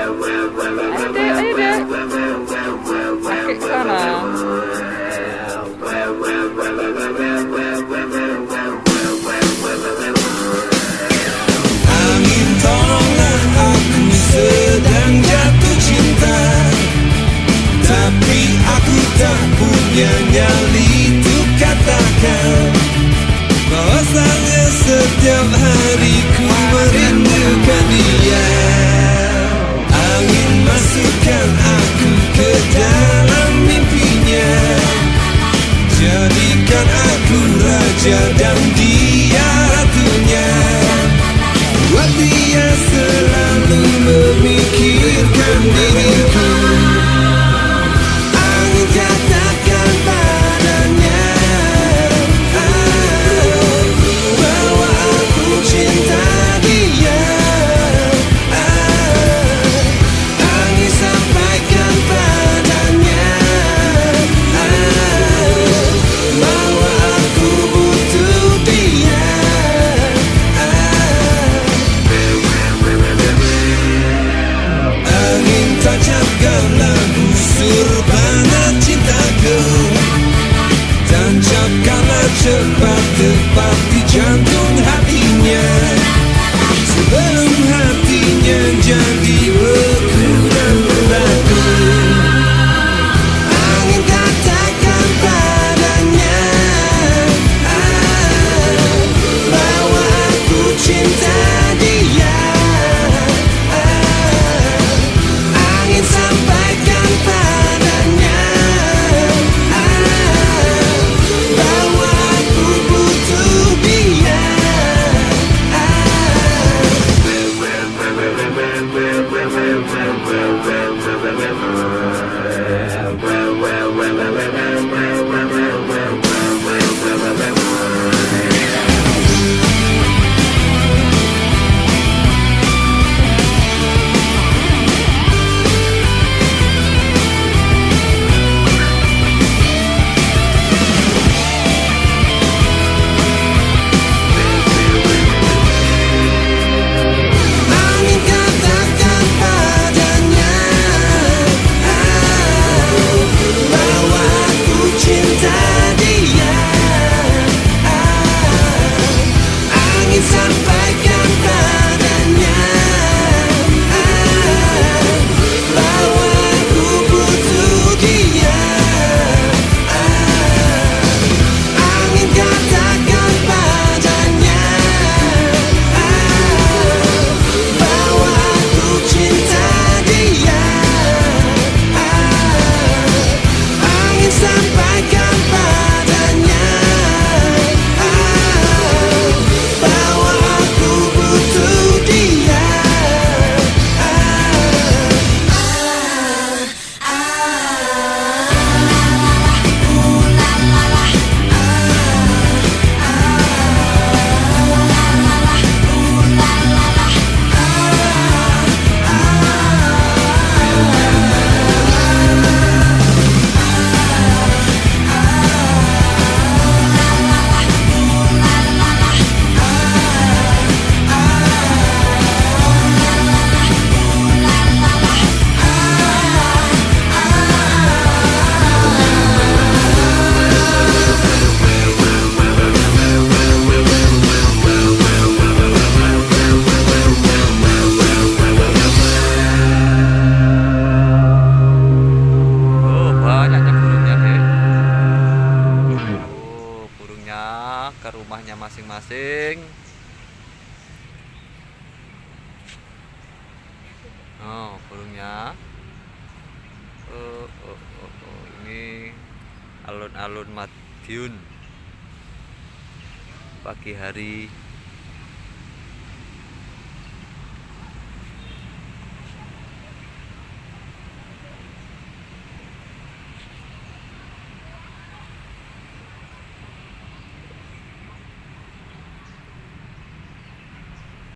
Ayo deh. Kaki ke sana. Angin tolonglah aku sedang jatuh cinta, tapi aku tak punya nyali untuk katakan bahwasanya setiap hari ku merindukan dia. Angin masukkan aku ke dalam mimpinya, jadikan aku raja dan dia ratunya. Buat dia selalu memikirkan diriku. Angin katakan padanya bahwa aku cinta dia. Angin sampaikan padanya bahwa aku butuh dia. Angin tancapkanlah busur panah cintaku, tancapkanlah cepat tepat di jantung hatinya, sebelum hatinya jadi beku dan berlaku. Angin katakan padanya bahwa aku cinta dia. Angin sampaikan padanya bahwa aku butuh dia. Angin katakan padanya bahwa aku cinta dia. Angin sampaikan padanya bahwa aku butuh dia. Angin katakan padanya bahwa aku cinta dia. Angin sampaikan padanya bahwa aku butuh dia. Oh, banyaknya burungnya deh. Oh, burungnya ke rumahnya masing-masing. Oh, burungnya. Ini alun-alun Madiun pagi hari.